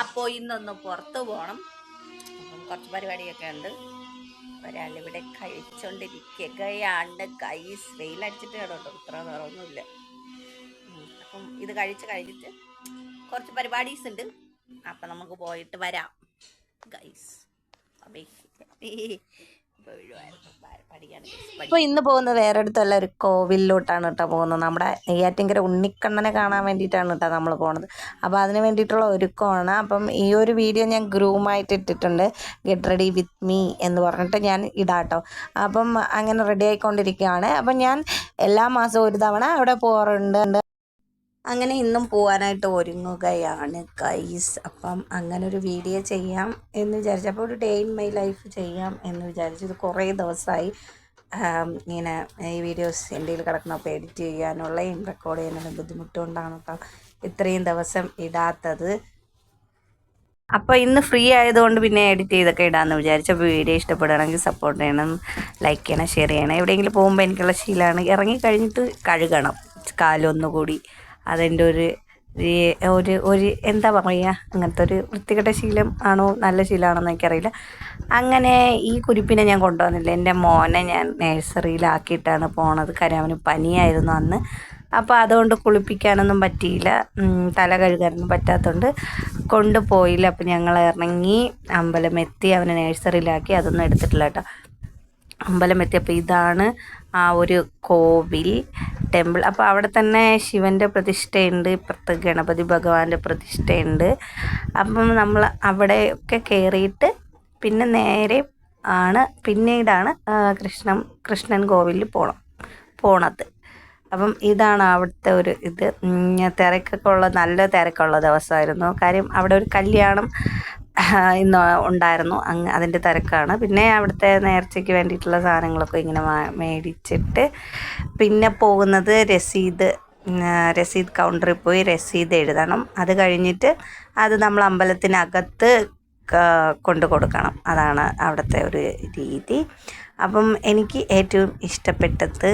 അപ്പോൾ ഇന്നൊന്ന് പുറത്ത് പോകണം. അപ്പം കുറച്ച് പരിപാടിയൊക്കെ ഉണ്ട്. ഒരാളിവിടെ കഴിച്ചോണ്ടിരിക്കുകയാണ്. ഗൈസ് വെയിലടിച്ചിട്ട് കേട്ടോ, ഇത്ര നിറമൊന്നുമില്ല. അപ്പം ഇത് കഴിച്ചിട്ട് കുറച്ച് പരിപാടീസ് ഉണ്ട്. അപ്പം നമുക്ക് പോയിട്ട് വരാം ഗൈസ്. അപ്പോൾ ഇന്ന് പോകുന്നത് വേറെ അടുത്തുള്ള ഒരു കോവിലിലോട്ടാണ് കേട്ടോ പോകുന്നത്. നമ്മുടെ നെയ്യാറ്റിൻകര ഉണ്ണിക്കണ്ണനെ കാണാൻ വേണ്ടിയിട്ടാണ് കേട്ടോ നമ്മൾ പോകുന്നത്. അപ്പോൾ അതിന് വേണ്ടിയിട്ടുള്ള ഒരുക്കമാണ്. അപ്പം ഈ ഒരു വീഡിയോ ഞാൻ ഗ്രൂമായിട്ട് ഇട്ടിട്ടുണ്ട്, ഗെറ്റ് റെഡി വിത്ത് മീ എന്ന് പറഞ്ഞിട്ട് ഞാൻ ഇടാട്ടോ. അപ്പം അങ്ങനെ റെഡി ആയിക്കൊണ്ടിരിക്കുകയാണ്. അപ്പം ഞാൻ എല്ലാ മാസവും ഒരു തവണ അവിടെ പോകാറുണ്ട്. അങ്ങനെ ഇന്നും പോകാനായിട്ട് ഒരുങ്ങുകയാണ് ഗൈസ്. അപ്പം അങ്ങനെ ഒരു വീഡിയോ ചെയ്യാം എന്ന് വിചാരിച്ചു. അപ്പോൾ ഒരു ഡേ ഇൻ മൈ ലൈഫ് ചെയ്യാം എന്ന് വിചാരിച്ചു. ഇത് കുറേ ദിവസമായി ഇങ്ങനെ ഈ വീഡിയോസ് എൻ്റെ കയ്യിൽ കിടക്കുന്നപ്പോൾ എഡിറ്റ് ചെയ്യാനുള്ളയും റെക്കോർഡ് ചെയ്യാനുള്ള ബുദ്ധിമുട്ടുകൊണ്ടാണ് കേട്ടോ ഇത്രയും ദിവസം ഇടാത്തത്. അപ്പോൾ ഇന്ന് ഫ്രീ ആയതുകൊണ്ട് പിന്നെ എഡിറ്റ് ചെയ്തൊക്കെ ഇടാമെന്ന് വിചാരിച്ചു. അപ്പോൾ വീഡിയോ ഇഷ്ടപ്പെടുകയാണെങ്കിൽ സപ്പോർട്ട് ചെയ്യണം, ലൈക്ക് ചെയ്യണം, ഷെയർ ചെയ്യണം. എവിടെയെങ്കിലും പോകുമ്പോൾ എനിക്കുള്ള ശീലമാണ് ഇറങ്ങിക്കഴിഞ്ഞിട്ട് കഴുകണം കാലൊന്നുകൂടി. അതെൻ്റെ ഒരു എന്താ പറയുക, അങ്ങനത്തെ ഒരു വൃത്തികെട്ട ശീലം ആണോ നല്ല ശീലമാണോ എനിക്കറിയില്ല. അങ്ങനെ ഈ കുരിപ്പിനെ ഞാൻ കൊണ്ടുവന്നില്ല. എൻ്റെ മോനെ ഞാൻ നഴ്സറിയിലാക്കിയിട്ടാണ് പോണത്. കാര്യം അവന് പനിയായിരുന്നു അന്ന്. അപ്പോൾ അതുകൊണ്ട് കുളിപ്പിക്കാനൊന്നും പറ്റിയില്ല, തല കഴുകാനൊന്നും പറ്റാത്തതുകൊണ്ട് കൊണ്ടുപോയില്ല. അപ്പോൾ ഞങ്ങൾ ഇറങ്ങി അമ്പലമെത്തി, അവനെ നഴ്സറിയിലാക്കി. അതൊന്നും എടുത്തിട്ടില്ല കേട്ടോ. അമ്പലമെത്തിയപ്പോൾ ഇതാണ് ആ ഒരു കോവിൽ ടെമ്പിൾ. അപ്പോൾ അവിടെ തന്നെ ശിവൻ്റെ പ്രതിഷ്ഠയുണ്ട്, ഇപ്പുറത്ത് ഗണപതി ഭഗവാന്റെ പ്രതിഷ്ഠയുണ്ട്. അപ്പം നമ്മൾ അവിടെയൊക്കെ കയറിയിട്ട് പിന്നെ നേരെ പിന്നീടാണ് കൃഷ്ണൻ കോവിലിൽ പോണത്. അപ്പം ഇതാണ് അവിടുത്തെ ഒരു ഇത്. തിരക്കൊക്കെ നല്ല തിരക്കുള്ള ദിവസമായിരുന്നു. കാര്യം അവിടെ ഒരു കല്യാണം ഇന്ന് ഉണ്ടായിരുന്നു, അതിൻ്റെ തിരക്കാണ്. പിന്നെ അവിടുത്തെ നേർച്ചയ്ക്ക് വേണ്ടിയിട്ടുള്ള സാധനങ്ങളൊക്കെ ഇങ്ങനെ മേടിച്ചിട്ട് പിന്നെ പോകുന്നത് രസീത് കൗണ്ടറിൽ പോയി രസീത് എഴുതണം. അത് കഴിഞ്ഞിട്ട് അത് നമ്മൾ അമ്പലത്തിനകത്ത് കൊണ്ടു കൊടുക്കണം. അതാണ് അവിടുത്തെ ഒരു രീതി. അപ്പം എനിക്ക് ഏറ്റവും ഇഷ്ടപ്പെട്ടത്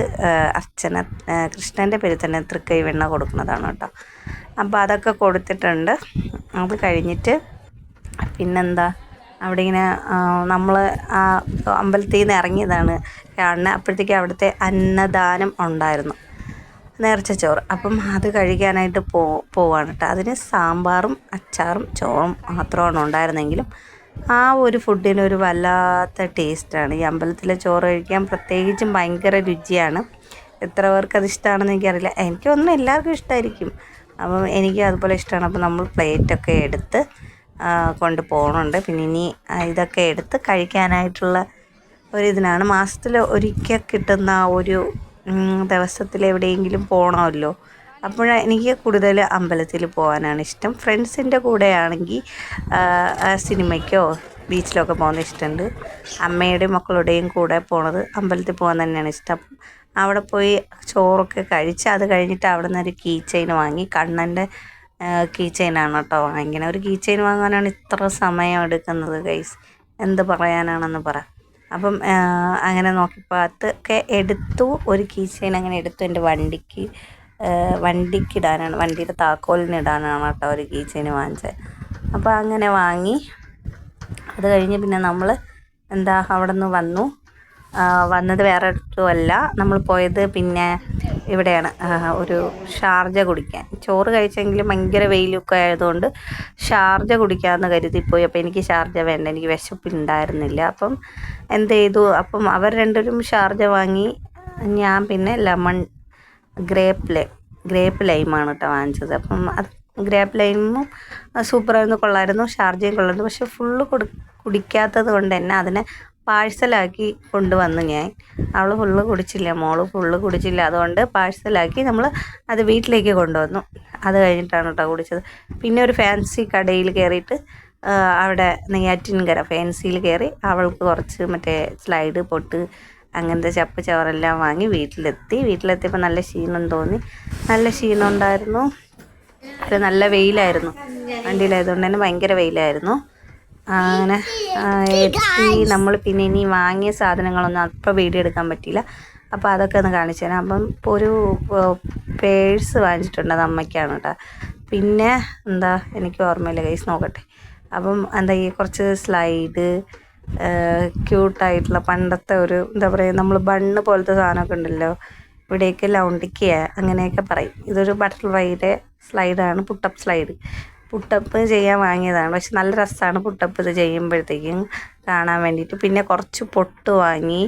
കൃഷ്ണൻ്റെ പേരിൽ തന്നെ തൃക്കൈ വെണ്ണ കൊടുക്കുന്നതാണ് കേട്ടോ. അപ്പോൾ അതൊക്കെ കൊടുത്തിട്ടുണ്ട്. അത് കഴിഞ്ഞിട്ട് പിന്നെന്താ, അവിടെ ഇങ്ങനെ നമ്മൾ ആ അമ്പലത്തിൽ നിന്ന് ഇറങ്ങിയതാണ് കാണുന്നത്. അപ്പോഴത്തേക്ക് അവിടുത്തെ അന്നദാനം ഉണ്ടായിരുന്നു, നേർച്ച ചോറ്. അപ്പം അത് കഴിക്കാനായിട്ട് പോവാണ് കേട്ടോ. അതിന് സാമ്പാറും അച്ചാറും ചോറും മാത്രമാണ് ഉണ്ടായിരുന്നെങ്കിലും ആ ഒരു ഫുഡിനൊരു വല്ലാത്ത ടേസ്റ്റാണ്. ഈ അമ്പലത്തിലെ ചോറ് കഴിക്കാൻ പ്രത്യേകിച്ചും ഭയങ്കര രുചിയാണ്. എത്ര പേർക്ക് അത് ഇഷ്ടമാണെന്ന് എനിക്കറിയില്ല. എനിക്കൊന്നും എല്ലാവർക്കും ഇഷ്ടമായിരിക്കും. അപ്പം എനിക്ക് അതുപോലെ ഇഷ്ടമാണ്. അപ്പം നമ്മൾ പ്ലേറ്റൊക്കെ എടുത്ത് കൊണ്ട് പോകുന്നുണ്ട്. പിന്നെ ഇനി ഇതൊക്കെ എടുത്ത് കഴിക്കാനായിട്ടുള്ള ഒരിതിനാണ്. മാസത്തിൽ ഒരിക്കൽ കിട്ടുന്ന ഒരു ദിവസത്തിൽ എവിടെയെങ്കിലും പോകണമല്ലോ. എനിക്ക് കൂടുതൽ അമ്പലത്തിൽ പോകാനാണ് ഇഷ്ടം. ഫ്രണ്ട്സിൻ്റെ കൂടെ ആണെങ്കിൽ സിനിമയ്ക്കോ ബീച്ചിലൊക്കെ പോകുന്നത് ഇഷ്ടമുണ്ട്. അമ്മയുടെയും മക്കളുടെയും കൂടെ പോണത് അമ്പലത്തിൽ പോകാൻ തന്നെയാണ് ഇഷ്ടം. അവിടെ പോയി ചോറൊക്കെ കഴിച്ച് അത് കഴിഞ്ഞിട്ട് അവിടെ നിന്ന് ഒരു കീ ചെയിൻ വാങ്ങി. കണ്ണൻ്റെ കീ ചെയിനാണ് കേട്ടോ. ഇങ്ങനെ ഒരു കീ ചെയിൻ വാങ്ങാനാണ് ഇത്ര സമയം എടുക്കുന്നത് ഗൈസ്, എന്ത് പറയാനാണെന്ന് പറ. അപ്പം അങ്ങനെ നോക്കിയപ്പോൾ അതൊക്കെ എടുത്തു. ഒരു കീ ചെയിൻ അങ്ങനെ എടുത്തു. എൻ്റെ വണ്ടിക്കിടാനാണ്, വണ്ടിയുടെ താക്കോലിനിടാനാണ് കേട്ടോ ഒരു കീ ചെയിൻ വാങ്ങിച്ചത്. അപ്പോൾ അങ്ങനെ വാങ്ങി. അത് കഴിഞ്ഞ് പിന്നെ നമ്മൾ അവിടെ നിന്ന് വന്നത് വേറെ അടുത്തുമല്ല, നമ്മൾ പോയത് പിന്നെ ഇവിടെയാണ്, ഒരു ഷാർജ കുടിക്കാൻ. ചോറ് കഴിച്ചെങ്കിലും ഭയങ്കര വെയിലൊക്കെ ആയതുകൊണ്ട് ഷാർജ കുടിക്കാമെന്ന് കരുതിപ്പോയി. അപ്പോൾ എനിക്ക് ഷാർജ വേണ്ട, എനിക്ക് വിശപ്പുണ്ടായിരുന്നില്ല. അപ്പം എന്ത് ചെയ്തു, അപ്പം അവർ രണ്ടുപേരും ഷാർജ വാങ്ങി. ഞാൻ പിന്നെ ഗ്രേപ്പ് ലൈമാണ് കേട്ടോ വാങ്ങിച്ചത്. അപ്പം അത് ഗ്രേപ്പ് ലൈമും സൂപ്പറായിരുന്നു, കൊള്ളായിരുന്നു. ഷാർജയും കൊള്ളായിരുന്നു. പക്ഷെ ഫുള്ള് കുടിക്കാത്തത് കൊണ്ട് തന്നെ അതിനെ പാഴ്സലാക്കി കൊണ്ടുവന്നു ഞാൻ. അവൾ ഫുള്ള് കുടിച്ചില്ല, മോള് ഫുള്ള് കുടിച്ചില്ല. അതുകൊണ്ട് പാഴ്സലാക്കി നമ്മൾ അത് വീട്ടിലേക്ക് കൊണ്ടുവന്നു. അത് കഴിഞ്ഞിട്ടാണ് കേട്ടോ കുടിച്ചത്. പിന്നെ ഒരു ഫാൻസി കടയിൽ കയറിയിട്ട് അവിടെ നെയ്യാറ്റിൻകര ഫാൻസിയിൽ കയറി അവൾക്ക് കുറച്ച് മറ്റേ സ്ലൈഡ് പൊട്ട് അങ്ങനത്തെ ചപ്പ് ചവറെല്ലാം വാങ്ങി വീട്ടിലെത്തിയപ്പോൾ നല്ല ക്ഷീണം തോന്നി. നല്ല ക്ഷീണം ഉണ്ടായിരുന്നു. നല്ല വെയിലായിരുന്നു, വണ്ടിയിലായതുകൊണ്ട് തന്നെ ഭയങ്കര വെയിലായിരുന്നു. അങ്ങനെ എത്തി. നമ്മൾ പിന്നെ ഇനി വാങ്ങിയ സാധനങ്ങളൊന്നും അപ്പോൾ വീഡിയോ എടുക്കാൻ പറ്റിയില്ല. അപ്പോൾ അതൊക്കെ ഒന്ന് കാണിച്ചു തരാം. അപ്പം ഇപ്പോൾ ഒരു പേഴ്സ് വാങ്ങിച്ചിട്ടുണ്ട്, അത് അമ്മയ്ക്കാണ് കേട്ടോ. പിന്നെ എന്താ എനിക്ക് ഓർമ്മയില്ല ഗൈസ്, നോക്കട്ടെ. അപ്പം എന്താ ഈ കുറച്ച് സ്ലൈഡ്, ക്യൂട്ടായിട്ടുള്ള പണ്ടത്തെ ഒരു എന്താ പറയുക, നമ്മൾ ബണ്ണ് പോലത്തെ സാധനമൊക്കെ ഉണ്ടല്ലോ, ഇവിടെയൊക്കെ ലൗണ്ടിക്കുക അങ്ങനെയൊക്കെ പറയും. ഇതൊരു ബട്ടർഫ്ലൈയുടെ സ്ലൈഡാണ്, പുട്ടപ്പ് സ്ലൈഡ്. പുട്ടപ്പ് ചെയ്യാൻ വാങ്ങിയതാണ്, പക്ഷെ നല്ല രസമാണ് പുട്ടപ്പ് ഇത് ചെയ്യുമ്പോഴത്തേക്കും കാണാൻ വേണ്ടിയിട്ട്. പിന്നെ കുറച്ച് പൊട്ട് വാങ്ങി,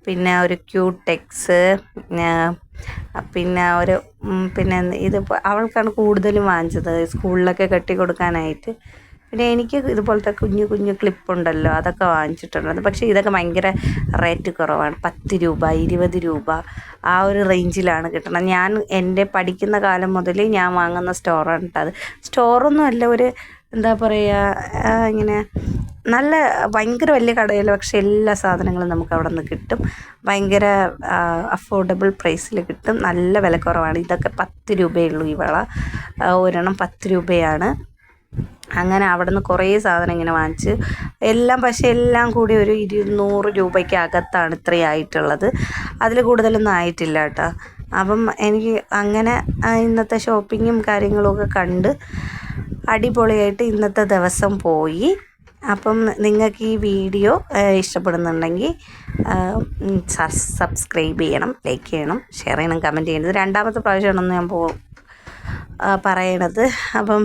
പിന്നെ ഒരു ക്യൂടെക്സ്, പിന്നെ ഒരു പിന്നെ ഇത് അവൾക്കാണ് കൂടുതലും വാങ്ങിച്ചത് സ്കൂളിലൊക്കെ കെട്ടി കൊടുക്കാനായിട്ട്. പിന്നെ എനിക്ക് ഇതുപോലത്തെ കുഞ്ഞു കുഞ്ഞു ക്ലിപ്പുണ്ടല്ലോ, അതൊക്കെ വാങ്ങിച്ചിട്ടുണ്ട്. പക്ഷേ ഇതൊക്കെ ഭയങ്കര റേറ്റ് കുറവാണ്, 10 രൂപ 20 രൂപ ആ ഒരു റേഞ്ചിലാണ് കിട്ടുന്നത്. ഞാൻ എൻ്റെ പഠിക്കുന്ന കാലം മുതൽ ഞാൻ വാങ്ങുന്ന സ്റ്റോറാണ് കേട്ടോ അത്. സ്റ്റോറൊന്നും അല്ല, ഒരു എന്താ പറയുക, ഇങ്ങനെ നല്ല ഭയങ്കര വലിയ കടയിൽ, പക്ഷേ എല്ലാ സാധനങ്ങളും നമുക്ക് അവിടെ നിന്ന് കിട്ടും. ഭയങ്കര അഫോർഡബിൾ പ്രൈസിൽ കിട്ടും, നല്ല വിലക്കുറവാണ്. ഇതൊക്കെ 10 രൂപയേ ഉള്ളൂ, ഈ വള ഒരെണ്ണം 10 രൂപയാണ്. അങ്ങനെ അവിടെ നിന്ന് കുറേ സാധനം ഇങ്ങനെ വാങ്ങിച്ച് എല്ലാം, പക്ഷേ എല്ലാം കൂടി ഒരു 200 രൂപയ്ക്ക് അകത്താണ് ഇത്രയും ആയിട്ടുള്ളത്. അതിൽ കൂടുതലൊന്നും ആയിട്ടില്ല കേട്ടോ. അപ്പം എനിക്ക് അങ്ങനെ ഇന്നത്തെ ഷോപ്പിങ്ങും കാര്യങ്ങളുമൊക്കെ കണ്ട് അടിപൊളിയായിട്ട് ഇന്നത്തെ ദിവസം പോയി. അപ്പം നിങ്ങൾക്ക് ഈ വീഡിയോ ഇഷ്ടപ്പെടുന്നുണ്ടെങ്കിൽ സബ്സ്ക്രൈബ് ചെയ്യണം, ലൈക്ക് ചെയ്യണം, ഷെയർ ചെയ്യണം, കമൻറ്റ് ചെയ്യണം. ഇത് രണ്ടാമത്തെ പ്രാവശ്യമാണെന്ന് ഞാൻ പറയണത്. അപ്പം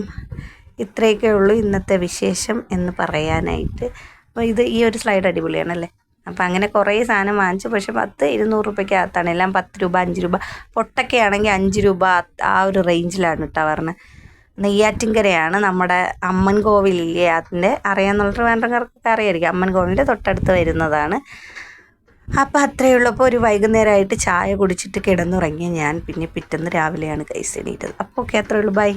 ഇത്രയൊക്കെ ഉള്ളൂ ഇന്നത്തെ വിശേഷം എന്ന് പറയാനായിട്ട്. അപ്പോൾ ഈ ഒരു സ്ലൈഡ് അടിപൊളിയാണല്ലേ. അപ്പോൾ അങ്ങനെ കുറേ സാധനം വാങ്ങിച്ചു, പക്ഷേ 10-200 രൂപയ്ക്ക് അകത്താണ് എല്ലാം. 10 രൂപ 5 രൂപ, പൊട്ടൊക്കെ ആണെങ്കിൽ 5 രൂപ ആ ഒരു റേഞ്ചിലാണ് കേട്ടോ പറഞ്ഞത്. നെയ്യാറ്റിൻകരയാണ് നമ്മുടെ അമ്മൻ കോവിലില്ലേ, അതിൻ്റെ അറിയാമെന്നുള്ളവർ വേണ്ടവർക്കൊക്കെ അറിയായിരിക്കും. അമ്മൻ കോവിലിൻ്റെ തൊട്ടടുത്ത് വരുന്നതാണ്. അപ്പോൾ അത്രയേ ഉള്ളൂ. അപ്പോൾ ഒരു വൈകുന്നേരമായിട്ട് ചായ കുടിച്ചിട്ട് കിടന്നുറങ്ങിയ ഞാൻ പിന്നെ പിറ്റേന്ന് രാവിലെയാണ് കൈസ് എണീറ്റത്. അപ്പോൾ ഓക്കെ, അത്രയേ ഉള്ളൂ, ബൈ.